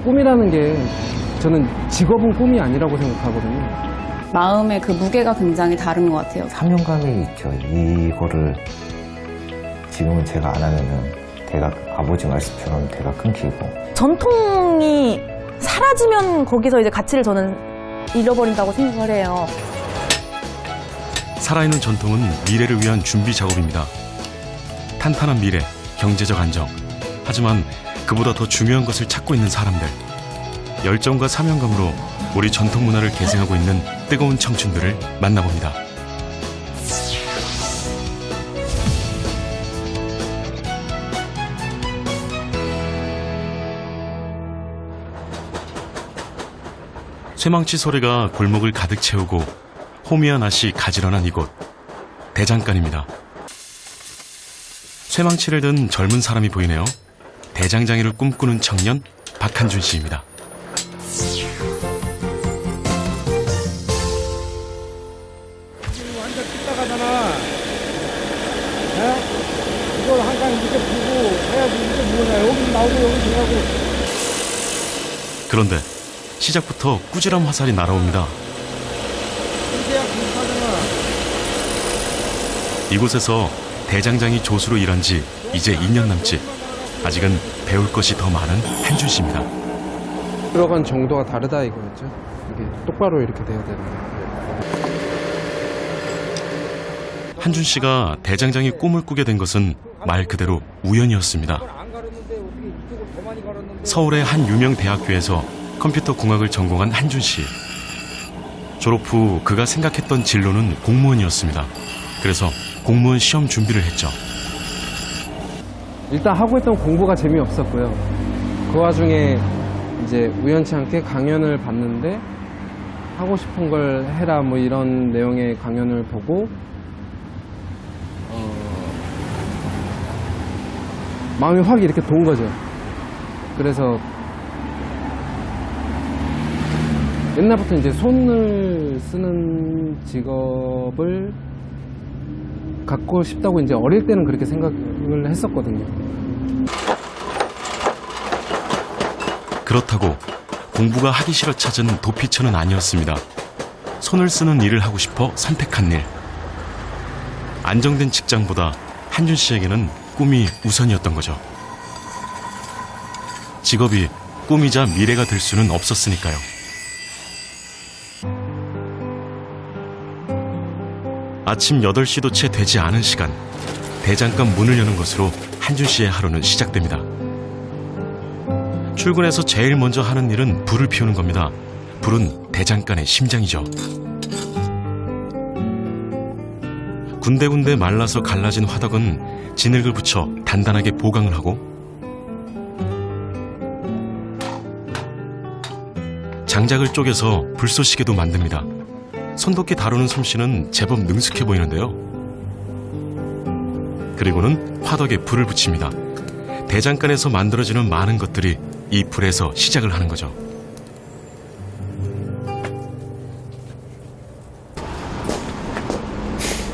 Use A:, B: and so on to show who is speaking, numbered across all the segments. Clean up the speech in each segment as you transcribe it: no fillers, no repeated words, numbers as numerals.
A: 꿈이라는 게 저는 직업은 꿈이 아니라고 생각하거든요.
B: 마음의 그 무게가 굉장히 다른 것 같아요.
C: 사명감이 있죠. 이거를 지금은 제가 안 하면은 대가 아버지 말씀처럼 대가 끊기고.
D: 전통이 사라지면 거기서 이제 가치를 저는 잃어버린다고 생각을 해요.
E: 살아있는 전통은 미래를 위한 준비 작업입니다. 탄탄한 미래, 경제적 안정. 하지만 그보다 더 중요한 것을 찾고 있는 사람들. 열정과 사명감으로 우리 전통 문화를 계승하고 있는 뜨거운 청춘들을 만나봅니다. 쇠망치 소리가 골목을 가득 채우고 호미와 낫이 가지런한 이곳, 대장간입니다. 쇠망치를 든 젊은 사람이 보이네요. 대장장이를 꿈꾸는 청년 박한준 씨입니다.
F: 완전 삐딱하잖아. 이걸 항상 이렇게 보고 해야지. 이게 뭐냐. 여기 나오고 여기 들어가고.
E: 그런데 시작부터 꾸지람 화살이 날아옵니다.
F: 이제야 비슷하잖아.
E: 이곳에서 대장장이 조수로 일한 지 이제 2년 남짓. 아직은 배울 것이 더 많은 한준 씨입니다.
A: 들어간 정도가 다르다 이거였죠. 이게 똑바로 이렇게 돼야 되는 거예요.
E: 한준 씨가 대장장이 꿈을 꾸게 된 것은 말 그대로 우연이었습니다.
F: 안 가렸는데 어떻게 이쪽을 더 많이 가렸는데.
E: 서울의 한 유명 대학교에서 컴퓨터 공학을 전공한 한준 씨. 졸업 후 그가 생각했던 진로는 공무원이었습니다. 그래서 공무원 시험 준비를 했죠.
A: 일단 하고 있던 공부가 재미없었고요. 그 와중에 이제 우연치 않게 강연을 봤는데 하고 싶은 걸 해라 뭐 이런 내용의 강연을 보고 마음이 확 이렇게 돈 거죠. 그래서 옛날부터 이제 손을 쓰는 직업을 갖고 싶다고 이제 어릴 때는 그렇게 생각을 했었거든요.
E: 그렇다고 공부가 하기 싫어 찾은 도피처는 아니었습니다. 손을 쓰는 일을 하고 싶어 선택한 일. 안정된 직장보다 한준 씨에게는 꿈이 우선이었던 거죠. 직업이 꿈이자 미래가 될 수는 없었으니까요. 아침 8시도 채 되지 않은 시간, 대장간 문을 여는 것으로 한준 씨의 하루는 시작됩니다. 출근해서 제일 먼저 하는 일은 불을 피우는 겁니다. 불은 대장간의 심장이죠. 군데군데 말라서 갈라진 화덕은 진흙을 붙여 단단하게 보강을 하고 장작을 쪼개서 불쏘시개도 만듭니다. 손도끼 다루는 솜씨는 제법 능숙해 보이는데요. 그리고는 화덕에 불을 붙입니다. 대장간에서 만들어지는 많은 것들이 이 불에서 시작을 하는 거죠.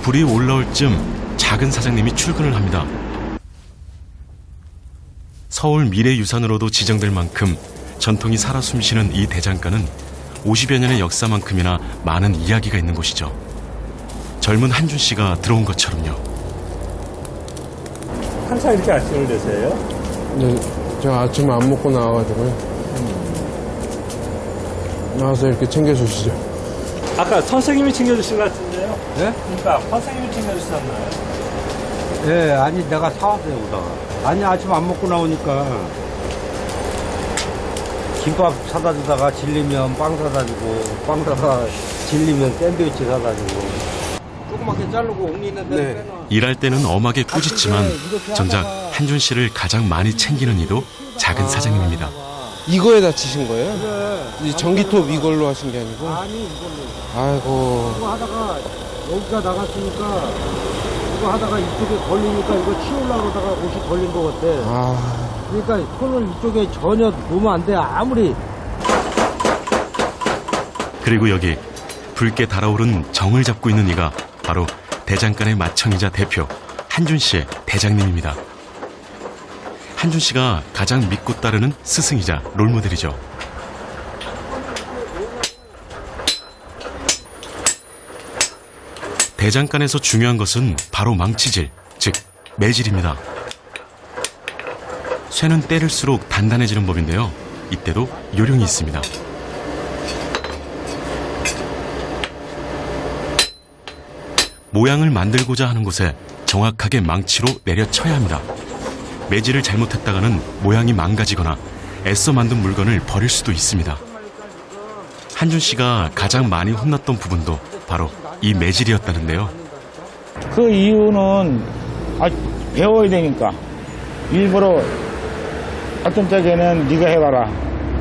E: 불이 올라올 쯤 작은 사장님이 출근을 합니다. 서울 미래유산으로도 지정될 만큼 전통이 살아 숨쉬는 이 대장간은 50여 년의 역사만큼이나 많은 이야기가 있는 곳이죠. 젊은 한준 씨가 들어온 것처럼요.
G: 항상 이렇게 아침을 드세요?
A: 네, 제가 아침에 안 먹고 나와가지고요. 나와서 이렇게 챙겨주시죠.
G: 아까 선생님이 챙겨주신 것 같은데요?
F: 네?
G: 그러니까 선생님이 챙겨주셨나요?
F: 예, 아니 내가 사왔어요, 오다가. 아니 아침 안 먹고 나오니까 김밥 사다 주다가 질리면 빵 사다 주고, 빵 사다 질리면 샌드위치 사다 주고. 조그맣게 자르고 옥리 있는 데로 빼놔.
E: 일할 때는 엄하게 꾸짖지만 정작 한준 씨를 가장 많이 챙기는 이도 작은 사장님입니다.
A: 이거에 다치신 거예요?
F: 그래.
A: 이 전기톱 이걸로 하신 게 아니고?
F: 아니 이걸로.
A: 아이고.
F: 이거 하다가 여기가 나갔으니까 이거 하다가 이쪽에 걸리니까 이거 치우려고 그러다가 옷이 걸린 거 같아.
A: 아,
F: 그러니까 손을 이쪽에 전혀 놓으면 안 돼. 아무리.
E: 그리고 여기 붉게 달아오른 정을 잡고 있는 이가 바로 대장간의 맏형이자 대표 한준 씨의 대장님입니다. 한준 씨가 가장 믿고 따르는 스승이자 롤모델이죠. 대장간에서 중요한 것은 바로 망치질, 즉 매질입니다. 쇠는 때릴수록 단단해지는 법인데요. 이때도 요령이 있습니다. 모양을 만들고자 하는 곳에 정확하게 망치로 내려쳐야 합니다. 매질을 잘못했다가는 모양이 망가지거나 애써 만든 물건을 버릴 수도 있습니다. 한준 씨가 가장 많이 혼났던 부분도 바로 이 매질이었다는데요.
H: 그 이유는 배워야 되니까 일부러 어떤 때에는 네가 해봐라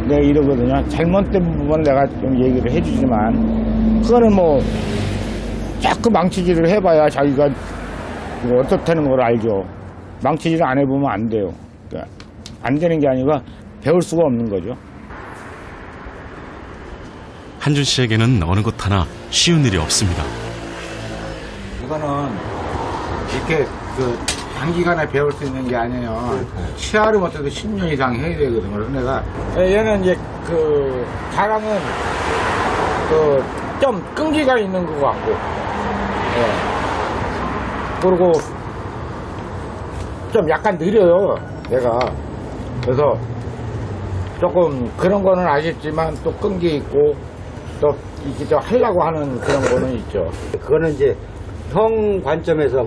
H: 내가 이러거든요. 잘못된 부분은 내가 좀 얘기를 해주지만 그거는 뭐 자꾸 망치질을 해봐야 자기가 어떻다는 걸 알죠. 망치질을 안 해보면 안 돼요. 그러니까 안 되는 게 아니라 배울 수가 없는 거죠.
E: 한준 씨에게는 어느 것 하나 쉬운 일이 없습니다.
H: 이거는 이렇게 단기간에 배울 수 있는 게 아니에요. 치아를 못해도 10년 이상 해야 되거든요. 그래서 내가 얘는 이제 사람은 좀 끈기가 있는 것 같고, 그리고 좀 약간 느려요. 내가 그래서 조금 그런 거는 아쉽지만 또 끈기 있고 또 이렇게 하려고 하는 그런 거는 있죠.
F: 그거는 이제 형 관점에서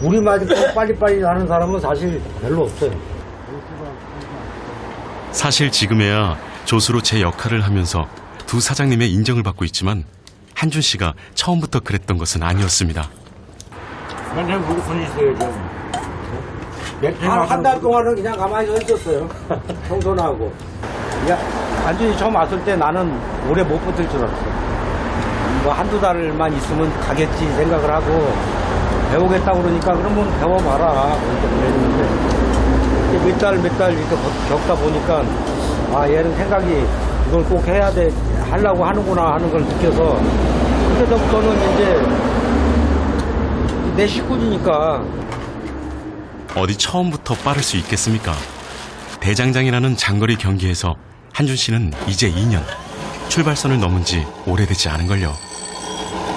F: 우리만큼 빨리빨리 하는 사람은 사실 별로 없어요.
E: 사실 지금에야 조수로 제 역할을 하면서 두 사장님의 인정을 받고 있지만 한준 씨가 처음부터 그랬던 것은 아니었습니다.
H: 맨날 무슨 있어요,
F: 한 달 동안은 그냥 가만히 서 있었어요. 청소나 하고. 완전히 처음 왔을 때 나는 오래 못 버틸 줄 알았어. 뭐 한두 달만 있으면 가겠지 생각을 하고 배우겠다고 그러니까 그러면 배워봐라. 그랬는데 몇 달 이렇게 겪다 보니까 얘는 생각이 이걸 꼭 해야 돼, 하려고 하는구나 하는 걸 느껴서 그때부터는 이제 내 식구지니까.
E: 어디 처음부터 빠를 수 있겠습니까? 대장장이라는 장거리 경기에서 한준 씨는 이제 2년, 출발선을 넘은 지 오래되지 않은걸요.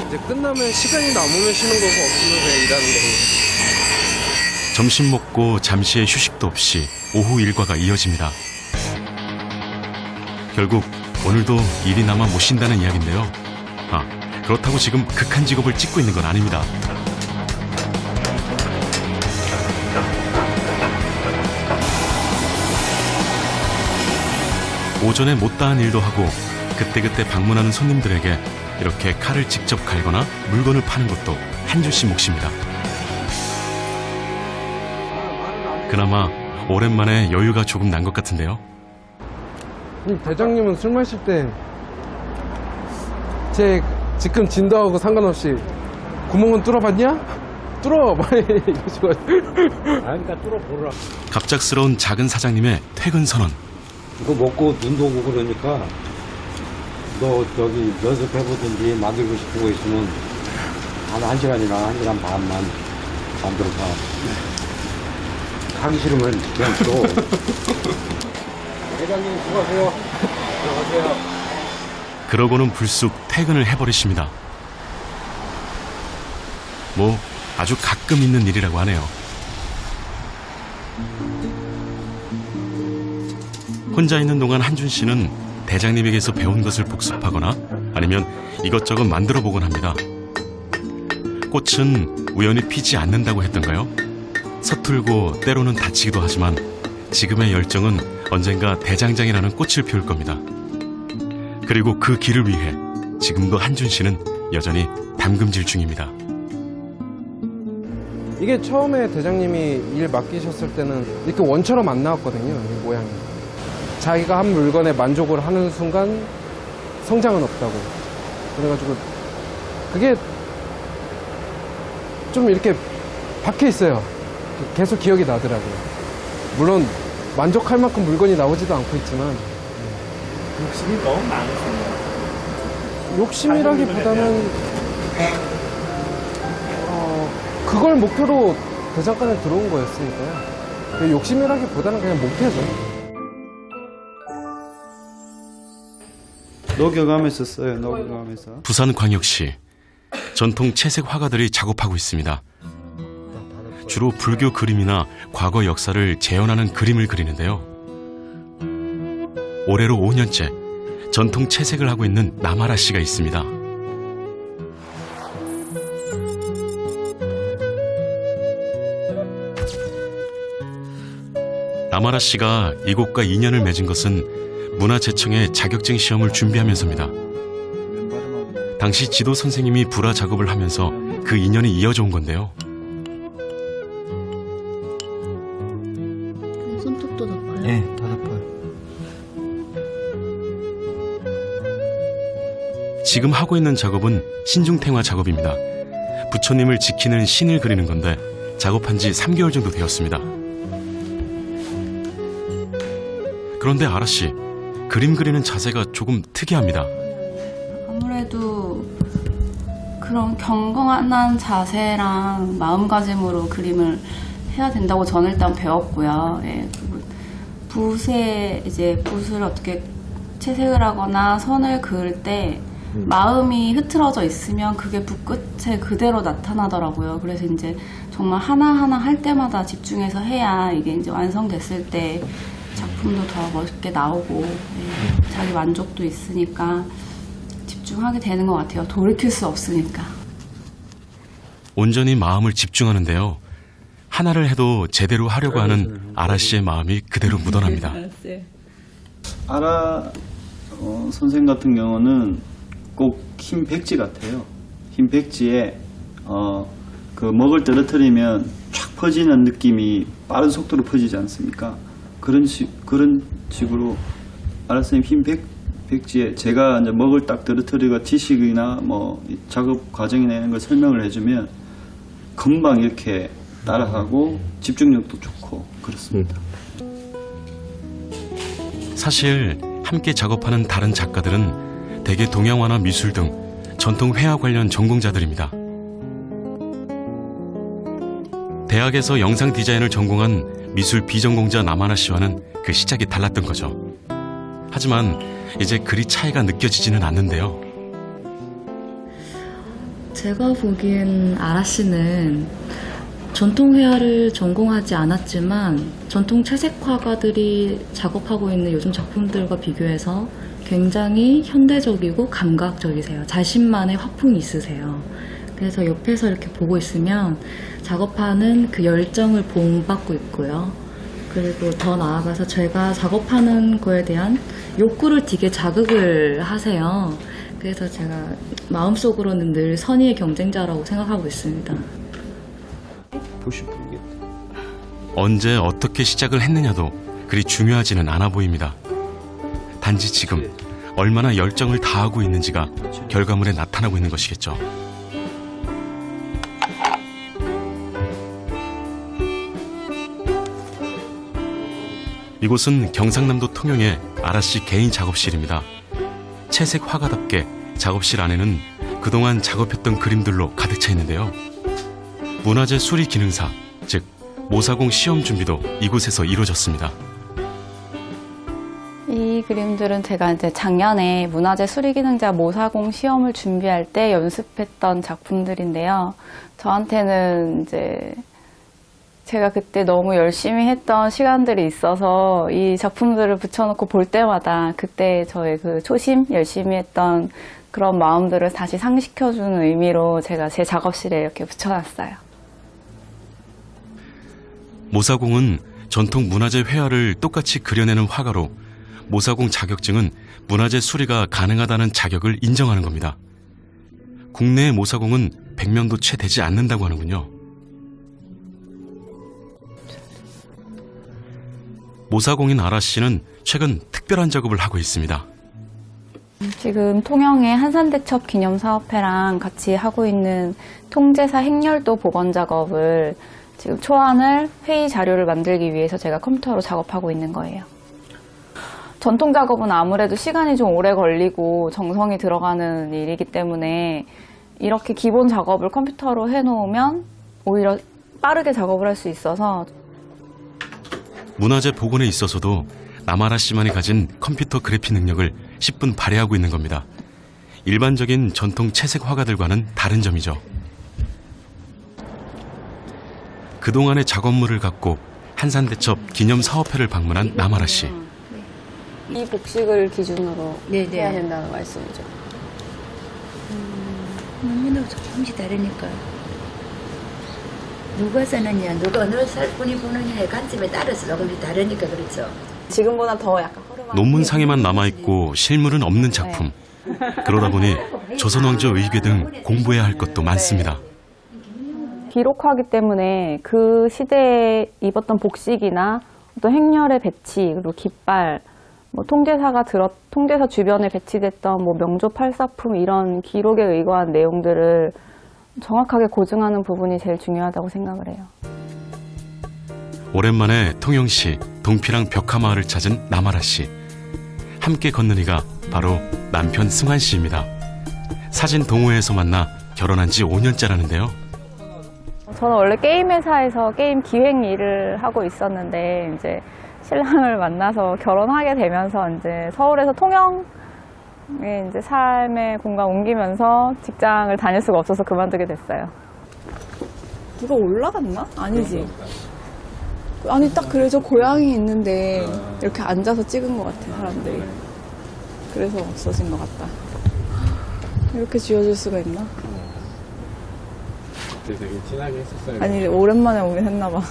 A: 이제 끝나면 시간이 남으면 쉬는 거고 없으면 그냥 일하는 거고.
E: 점심 먹고 잠시의 휴식도 없이 오후 일과가 이어집니다. 결국 오늘도 일이 남아 못 쉰다는 이야기인데요. 그렇다고 지금 극한 직업을 찍고 있는 건 아닙니다. 오전에 못다한 일도 하고 그때그때 방문하는 손님들에게 이렇게 칼을 직접 갈거나 물건을 파는 것도 한준 씨 몫입니다. 그나마 오랜만에 여유가 조금 난 것 같은데요.
A: 대장님은 술 마실 때 제 지금 진도하고 상관없이 구멍은 뚫어봤냐? 뚫어! 많이 이러시고.
F: 그러니까 뚫어보라.
E: 갑작스러운 작은 사장님의 퇴근 선언.
F: 이거 먹고 눈도 오고 그러니까 너 저기 연습해보든지 만들고 싶은 거 있으면 한 시간이나 1시간 반만 만들어봐. 가기 싫으면 그냥 또. 회장님 수고하세요. 수고하세요.
E: 그러고는 불쑥 퇴근을 해버리십니다. 뭐 아주 가끔 있는 일이라고 하네요. 혼자 있는 동안 한준 씨는 대장님에게서 배운 것을 복습하거나 아니면 이것저것 만들어 보곤 합니다. 꽃은 우연히 피지 않는다고 했던가요? 서툴고 때로는 다치기도 하지만 지금의 열정은 언젠가 대장장이라는 꽃을 피울 겁니다. 그리고 그 길을 위해 지금도 한준 씨는 여전히 담금질 중입니다.
A: 이게 처음에 대장님이 일 맡기셨을 때는 이렇게 원처럼 안 나왔거든요, 이 모양이. 자기가 한 물건에 만족을 하는 순간 성장은 없다고. 그래가지고 그게 좀 이렇게 박혀 있어요. 계속 기억이 나더라고요. 물론 만족할 만큼 물건이 나오지도 않고 있지만
G: 욕심이 너무 많으세요.
A: 욕심이라기보다는 그걸 목표로 대장간에 들어온 거였으니까요. 욕심이라기보다는 그냥 목표죠.
I: 녹여가면서 써요. 녹여가면서.
E: 부산광역시 전통 채색 화가들이 작업하고 있습니다. 주로 불교 그림이나 과거 역사를 재현하는 그림을 그리는데요. 올해로 5년째 전통 채색을 하고 있는 남아라 씨가 있습니다. 남아라 씨가 이곳과 인연을 맺은 것은 문화재청의 자격증 시험을 준비하면서입니다. 당시 지도 선생님이 불화 작업을 하면서 그 인연이 이어져 온 건데요.
B: 손톱도 높아요.
I: 네, 다 덮어요.
E: 지금 하고 있는 작업은 신중탱화 작업입니다. 부처님을 지키는 신을 그리는 건데 작업한 지 3개월 정도 되었습니다. 그런데 아라 씨, 그림 그리는 자세가 조금 특이합니다.
B: 아무래도 그런 경건한 자세랑 마음가짐으로 그림을 해야 된다고 저는 일단 배웠고요. 예, 그리고 붓에 이제 붓을 어떻게 채색을 하거나 선을 그을 때 마음이 흐트러져 있으면 그게 붓끝에 그대로 나타나더라고요. 그래서 이제 정말 하나하나 할 때마다 집중해서 해야 이게 이제 완성됐을 때 작품도 더 멋있게 나오고 예, 자기 만족도 있으니까 집중하게 되는 것 같아요. 돌이킬 수 없으니까.
E: 온전히 마음을 집중하는데요. 하나를 해도 제대로 하려고 하는 아라 씨의 마음이 그대로 묻어납니다.
I: 아라 선생 같은 경우는 꼭 흰 백지 같아요. 흰 백지에 그 먹을 떨어뜨리면 쫙 퍼지는 느낌이 빠른 속도로 퍼지지 않습니까? 그런 식으로 아라 선생님 흰 백지에 제가 이제 먹을 딱 떨어뜨리고 지식이나 뭐 작업 과정이나 이런 걸 설명을 해주면 금방 이렇게 따라가고 집중력도 좋고 그렇습니다. 사실
E: 함께 작업하는 다른 작가들은 대개 동양화나 미술 등 전통 회화 관련 전공자들입니다. 대학에서 영상 디자인을 전공한 미술 비전공자 남아라 씨와는 그 시작이 달랐던 거죠. 하지만 이제 그리 차이가 느껴지지는 않는데요.
J: 제가 보기엔 아라 씨는 전통 회화를 전공하지 않았지만 전통 채색 화가들이 작업하고 있는 요즘 작품들과 비교해서 굉장히 현대적이고 감각적이세요. 자신만의 화풍이 있으세요. 그래서 옆에서 이렇게 보고 있으면 작업하는 그 열정을 본받고 있고요. 그리고 더 나아가서 제가 작업하는 거에 대한 욕구를 되게 자극을 하세요. 그래서 제가 마음속으로는 늘 선의의 경쟁자라고 생각하고 있습니다.
E: 언제 어떻게 시작을 했느냐도 그리 중요하지는 않아 보입니다. 단지 지금 얼마나 열정을 다하고 있는지가 결과물에 나타나고 있는 것이겠죠. 이곳은 경상남도 통영의 아라 씨 개인 작업실입니다. 채색 화가답게 작업실 안에는 그동안 작업했던 그림들로 가득 차 있는데요. 문화재 수리 기능사, 즉 모사공 시험 준비도 이곳에서 이루어졌습니다.
B: 이 그림들은 제가 이제 작년에 문화재 수리기능자 모사공 시험을 준비할 때 연습했던 작품들인데요. 저한테는 이제 제가 그때 너무 열심히 했던 시간들이 있어서 이 작품들을 붙여놓고 볼 때마다 그때 저의 그 초심, 열심히 했던 그런 마음들을 다시 상기시켜주는 의미로 제가 제 작업실에 이렇게 붙여놨어요.
E: 모사공은 전통 문화재 회화를 똑같이 그려내는 화가로 모사공 자격증은 문화재 수리가 가능하다는 자격을 인정하는 겁니다. 국내의 모사공은 100명도 채 되지 않는다고 하는군요. 모사공인 아라 씨는 최근 특별한 작업을 하고 있습니다.
B: 지금 통영의 한산대첩 기념사업회랑 같이 하고 있는 통제사 행렬도 복원 작업을 지금 초안을 회의 자료를 만들기 위해서 제가 컴퓨터로 작업하고 있는 거예요. 전통 작업은 아무래도 시간이 좀 오래 걸리고 정성이 들어가는 일이기 때문에 이렇게 기본 작업을 컴퓨터로 해놓으면 오히려 빠르게 작업을 할 수 있어서
E: 문화재 복원에 있어서도 남아라 씨만이 가진 컴퓨터 그래픽 능력을 10분 발휘하고 있는 겁니다. 일반적인 전통 채색 화가들과는 다른 점이죠. 그동안의 작업물을 갖고 한산대첩 기념사업회를 방문한 남아라 씨.
B: 이 복식을 기준으로 해야 된다는 말씀이죠.
K: 민우는 조금씩 다르니까. 누가 쓰느냐, 누가 어느 살뿐이 보느냐의 관점에 따라서 조금씩 다르니까 그렇죠.
D: 지금보다 더 약간 허름한
E: 논문상에만 남아있고 실물은 없는 작품. 그러다 보니 조선왕조 의궤 등 공부해야 할 것도 많습니다.
D: 기록하기 때문에 그 시대에 입었던 복식이나 어떤 행렬의 배치, 그리고 깃발, 뭐 통제사 주변에 배치됐던 뭐 명조 팔사품 이런 기록에 의거한 내용들을 정확하게 고증하는 부분이 제일 중요하다고 생각을 해요.
E: 오랜만에 통영시 동피랑 벽화마을을 찾은 남아라 씨. 함께 걷는 이가 바로 남편 승환 씨입니다. 사진 동호회에서 만나 결혼한 지 5년째라는데요.
D: 저는 원래 게임 회사에서 게임 기획 일을 하고 있었는데 이제 신랑을 만나서 결혼하게 되면서 이제 서울에서 통영에 이제 삶의 공간 옮기면서 직장을 다닐 수가 없어서 그만두게 됐어요.
L: 누가 올라갔나? 아니지. 아니 딱 그래서 고양이 있는데 이렇게 앉아서 찍은 것 같아 사람들이. 그래서 없어진 것 같다. 이렇게 지워질 수가 있나?
G: 되게 진하게 했었어요.
L: 아니 오랜만에 오긴 했나 봐.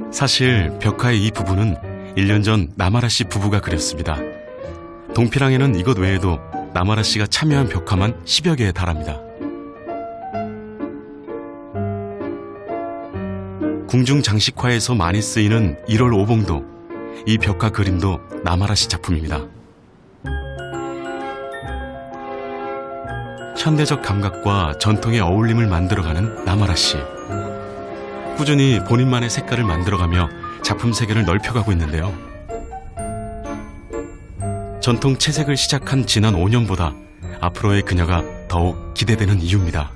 E: 사실 벽화의 이 부분은 1년 전 남아라 씨 부부가 그렸습니다. 동피랑에는 이것 외에도 남아라 씨가 참여한 벽화만 10여 개에 달합니다. 궁중 장식화에서 많이 쓰이는 1월 오봉도, 이 벽화 그림도 남아라 씨 작품입니다. 현대적 감각과 전통의 어울림을 만들어가는 남아라 씨. 꾸준히 본인만의 색깔을 만들어가며 작품 세계를 넓혀가고 있는데요. 전통 채색을 시작한 지난 5년보다 앞으로의 그녀가 더욱 기대되는 이유입니다.